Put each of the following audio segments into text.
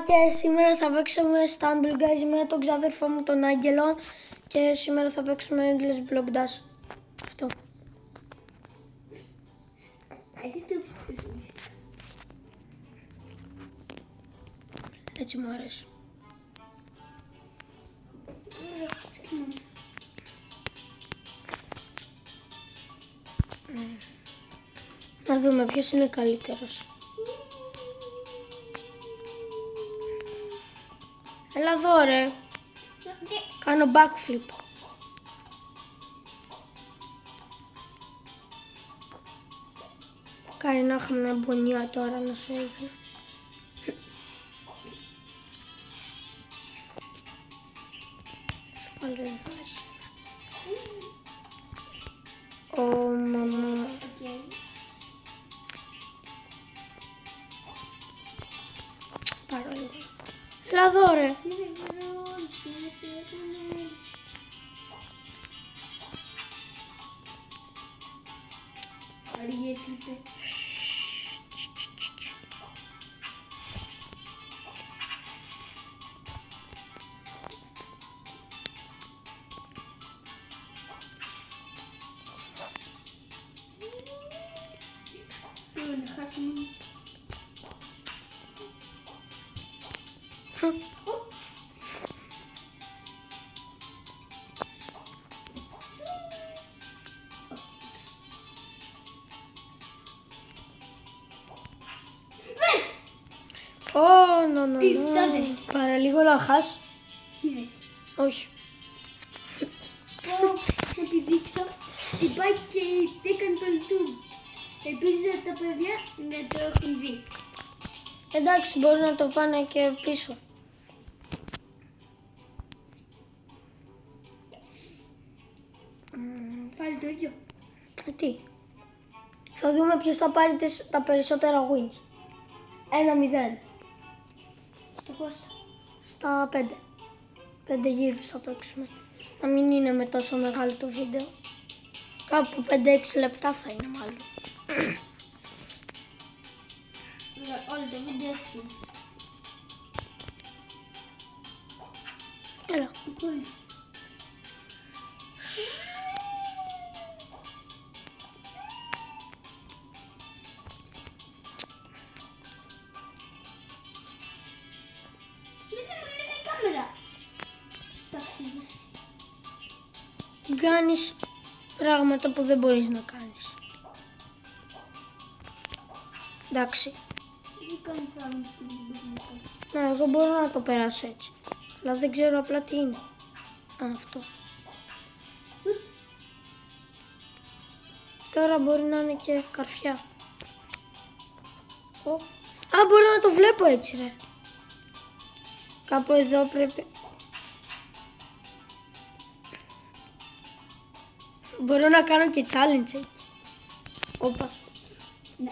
και σήμερα θα παίξουμε Stumble Guys με τον ξάδερφό μου τον Άγγελο και σήμερα θα παίξουμε Endless Block Dash. Αυτό. Έτσι μου αρέσει. Να δούμε ποιος είναι καλύτερος. Έλα εδώ ρε. Κάνω backflip. Κάνει να έχουμε μια μπονιά τώρα να σου έδινε. Πάλι εδώ είσαι. Ω μαμά. Πάρω λίγο. Έλα εδώ ρε. Παραλίγο να χάσω. Όχι. Να επιδείξω τι πάει και τι έκανε το YouTube. Ελπίζω τα παιδιά να το έχουν δει. Εντάξει, μπορεί να το πάνε και πίσω. Πάλι το ίδιο. Τι. Θα δούμε ποιος θα πάρει τα περισσότερα wins. 1-0. Στα πόσα? Στα 5. 5 γύρους θα παίξουμε. Να μην είναι με τόσο μεγάλο το βίντεο. Κάπου 5-6 λεπτά θα είναι μάλλον. Όλο το βίντεο έτσι. Έλα. Πούλης. Κάνεις πράγματα που δεν μπορείς να κάνεις. Εντάξει. Δεν κάνω πράγματα που δεν μπορείς να κάνεις. Ναι, εγώ μπορώ να το περάσω έτσι. Αλλά δεν ξέρω απλά τι είναι. Αυτό. Τώρα μπορεί να είναι και καρφιά. Α, μπορώ να το βλέπω έτσι ρε. Κάπου εδώ πρέπει... Μπορώ να κάνω και challenge έτσι. Όπα. Ναι.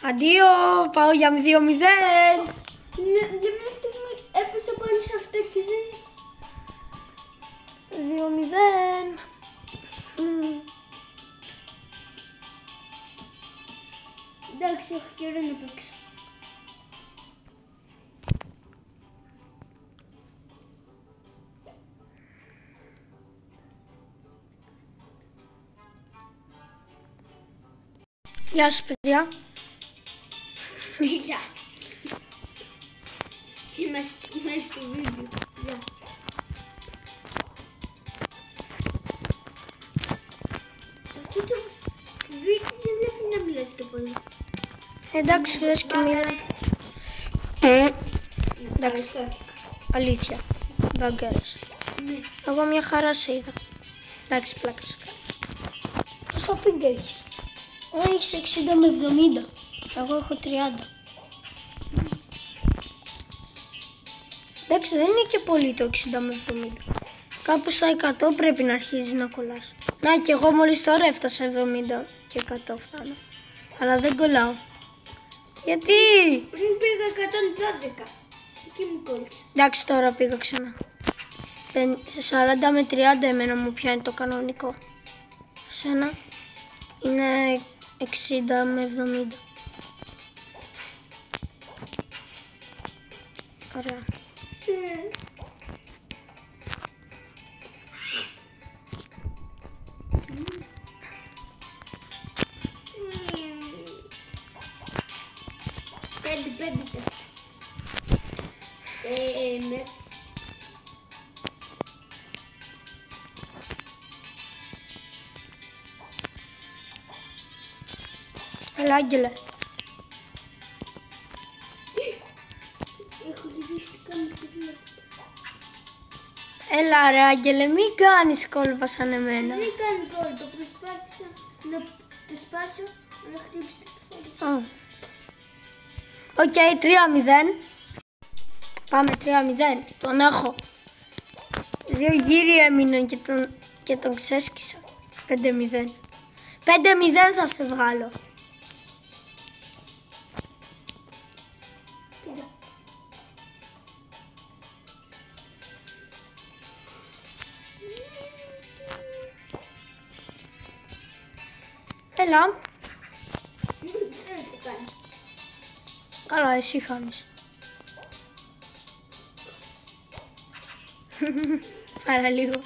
Αντίο, πάω για 2-0. Ναι, για μια στιγμή έπεσα πάλι σε αυτό και δεν... 2-0. Εντάξει, έχω καιρό να παίξω. Γεια σας παιδιά. Γεια. Είμαστε στο βίντεο. Γεια. Σε αυτό το βίντεο δεν πρέπει να μιλάς και πολύ. Εντάξει, λες και μίλα. Εντάξει, αλήθεια. Μπαγκέρες. Ναι. Εγώ μια χαρά σε είδα. Εντάξει, πλάκα σε κάνω. Πόσο πίνκα έχεις? Έχεις 60 με 70. Εγώ έχω 30. Εντάξει, δεν είναι και πολύ το 60 με 70. Κάπου στα 100 πρέπει να αρχίζεις να κολλάς. Να, και εγώ μόλις τώρα έφτασα 70 και 100 φτάνω. Αλλά δεν κολλάω. Γιατί? Πριν πήγα 112. Εκεί μου κόλλησε. Εντάξει, τώρα πήγα ξανά. 40 με 30 εμένα μου πιάνει το κανονικό. Σένα είναι 60 με 70. Ωραία. Πέντε τέσσερις. Μέτς. Έλα, Άγγελε. Έχω γυρίσει τι κάνω και δεν. Έλα ρε Άγγελε, μην κάνεις κόλπα σαν εμένα. Δεν κάνει κόλπο, προσπάθησα να το σπάσω, αλλά χτύπησε το κεφάλι. Οκ, 3-0. Πάμε 3-0. Τον έχω. 2 γύρι έμειναν και τον ξέσκισα. 5-0. 5-0 θα σε βγάλω. Έλα. Δεν το κάνει. Καλά, εσύ χάνεις. Παραλίγο.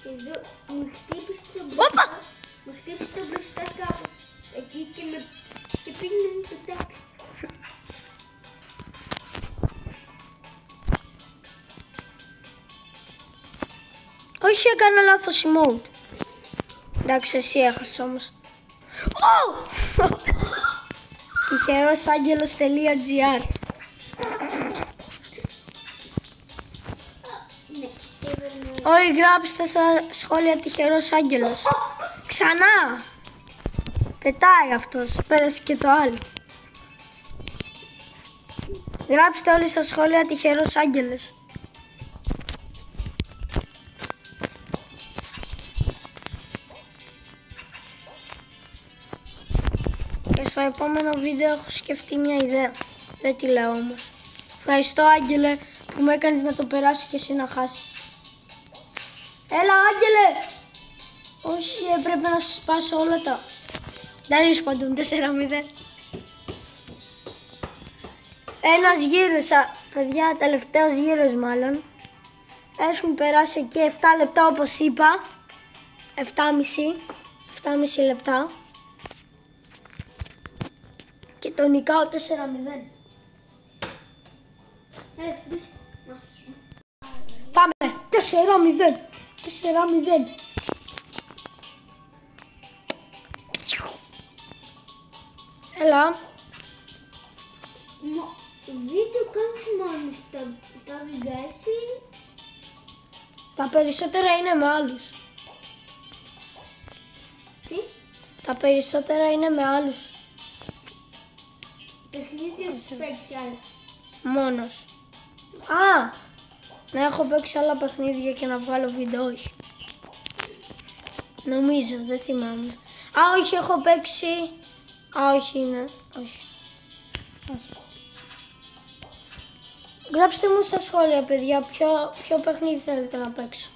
Εδώ μου χτύπησε το Όπα! μπροστά. Μου χτύπησε το μπροστά κάπως. Εκεί και πήγαινε να το τάξει. Όχι, έκανα λάθος emote. Εντάξει, εσύ έχασες όμως. Τυχερόσάγγελος.gr. Ναι. Όλοι γράψτε στα σχόλια τυχερός άγγελος. Ξανά. Πετάει αυτός. Πέρασε και το άλλο. Γράψτε όλοι στα σχόλια τυχερός άγγελος. Και στο επόμενο βίντεο έχω σκεφτεί μια ιδέα. Δεν τη λέω όμως. Ευχαριστώ Άγγελε που με έκανες να το περάσει και εσύ να χάσεις. Έλα Άγγελε! Όχι, έπρεπε να σου σπάσω όλα τα... Δεν παντού, 4-0. Ένας γύρος, παιδιά, τελευταίος γύρος μάλλον. Έχουν περάσει εκεί 7 λεπτά όπως είπα. 7,5 λεπτά. Και το νικάω 4-0. Πάμε! 4-0! 4-0! Έλα! Δεν το κάνεις μόνο στα βιντεά εσύ. Τα περισσότερα είναι με άλλους. Τι? Τα περισσότερα είναι με άλλους. Παιχνίδι έχεις παίξει άλλα. Μόνος. Α! Να έχω παίξει άλλα παιχνίδια και να βγάλω βίντεο, όχι. Νομίζω, δεν θυμάμαι. Α, όχι, έχω παίξει... Α, όχι είναι. Όχι. Όχι. Γράψτε μου στα σχόλια, παιδιά, ποιο παιχνίδι θέλετε να παίξω.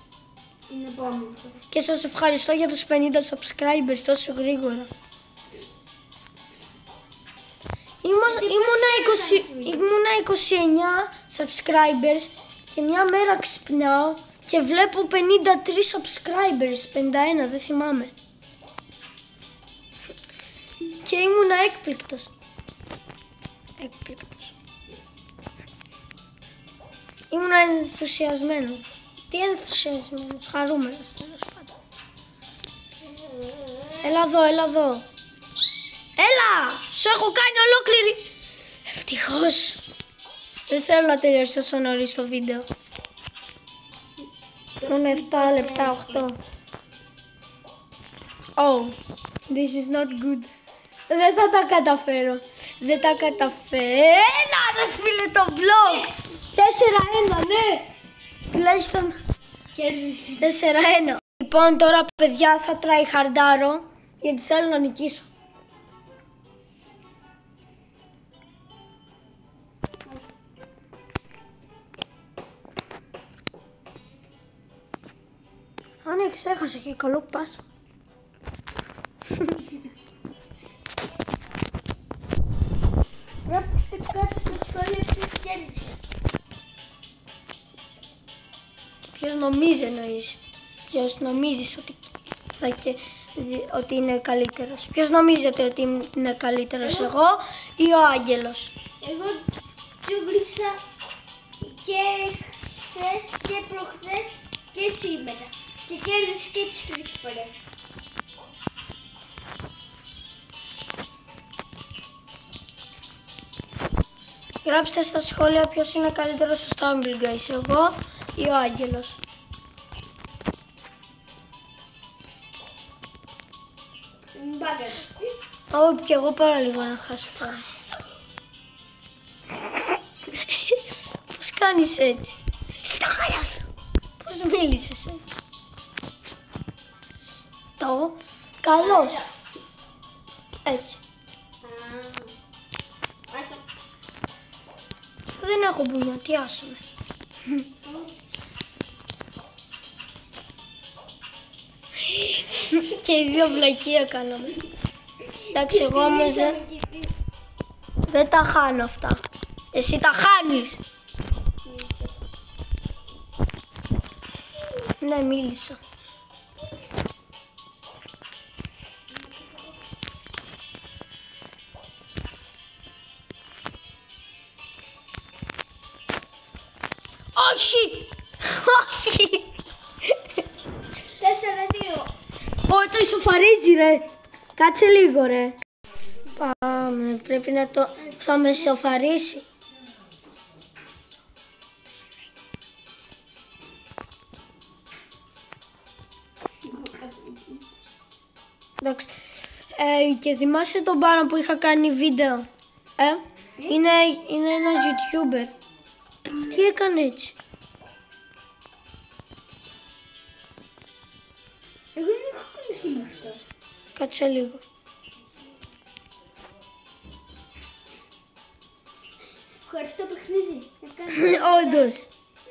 Την επόμενη φορά. Και σας ευχαριστώ για τους 50 subscribers τόσο γρήγορα. Ήμουνα 29 subscribers και μια μέρα ξυπνάω και βλέπω 53 subscribers, 51, δεν θυμάμαι. Και ήμουνα έκπληκτος. Ήμουνα ενθουσιασμένος. Τι ενθουσιασμένος, χαρούμενος τέλος πάντων. Έλα εδώ. Έλα! Σου έχω κάνει ολόκληρη... Ευτυχώς. Δεν θέλω να τελειώσει τόσο νωρίς το βίντεο. Μόνο 7 λεπτά, 8. Oh, this is not good. Δεν θα τα καταφέρω. Έλα ρε φίλε το vlog. 4-1, ναι. Τουλάχιστον Κέρδισε. 4-1. Λοιπόν, τώρα παιδιά θα tryhardάρω γιατί θέλω να νικήσω. Α, ναι, ξέχασα και καλό πάσα. Γράψτε νομίζει εννοείς. Ποιος νομίζεις ότι είναι καλύτερος. Ποιος νομίζετε ότι είναι καλύτερος, εγώ ή ο Άγγελος? Εγώ τσούγκρισα και χθες και προχθές και σήμερα. Και κέρδισε και τις 3 φορές. Γράψτε στα σχόλια ποιος είναι καλύτερος στο Stumble Guys, εγώ ή ο Άγγελος. Όχι, και εγώ πάρα λίγο να χάσω τώρα. Πώς κάνεις έτσι? Στα χάλια σου. Πώς μίλησες έτσι? Στο καλό σου. Έτσι. Δεν έχω μπουνιά, τι άσαμε. Και οι δύο βλακεία κάναμε. Εντάξει, εγώ όμως δεν τα χάνω αυτά. Εσύ τα χάνεις. Ναι, μίλησα. Όχι! Όχι! 4-2. Όχι, το ισοφαρίζει ρε. Κάτσε λίγο ρε. Πάμε, πρέπει να το... θα με ισοφαρίσει. Εντάξει. Και θυμάσαι τον Πάρο που είχα κάνει βίντεο. Είναι ένας YouTuber. Τι έκανε έτσι? Εγώ δεν έχω κολλήσει με αυτό. Κάτσε λίγο. Ευχαριστώ παιχνίδι. Όντως.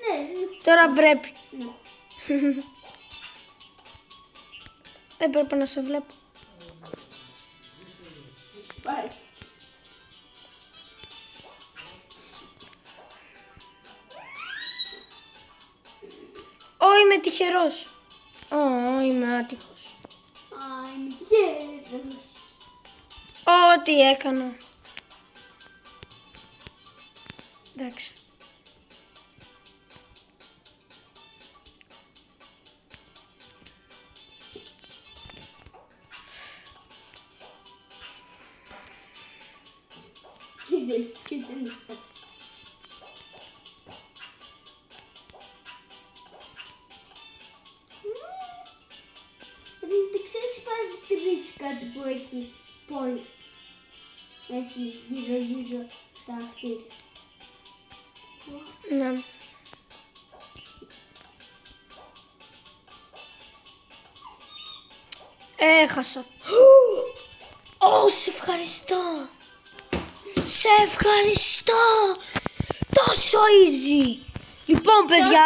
Ναι. Τώρα πρέπει. Ναι. Δεν πρέπει να σε βλέπω. Πάει. Ω, είμαι τυχερός. Ω, είμαι άτυχος. Είμαι τυχερός. Ό,τι έκανα. Εντάξει. Και δεν φτάσει. Δεν ξέρεις παρατηρήσει κάτι που έχει πόλη. Έχει γύρω τα κτίρια. Ναι. Έχασα. Ω, σε ευχαριστώ. Σε ευχαριστώ. Τόσο easy. Λοιπόν, παιδιά,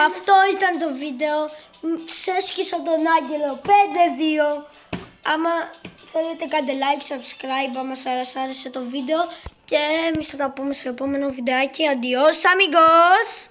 αυτό ήταν το βίντεο. Ξέσκισα τον Άγγελο 5-2. Άμα θέλετε κάντε like, subscribe, άμα σας άρεσε το βίντεο. Και εμείς θα τα πούμε στο επόμενο βιντεάκι. Adios, amigos!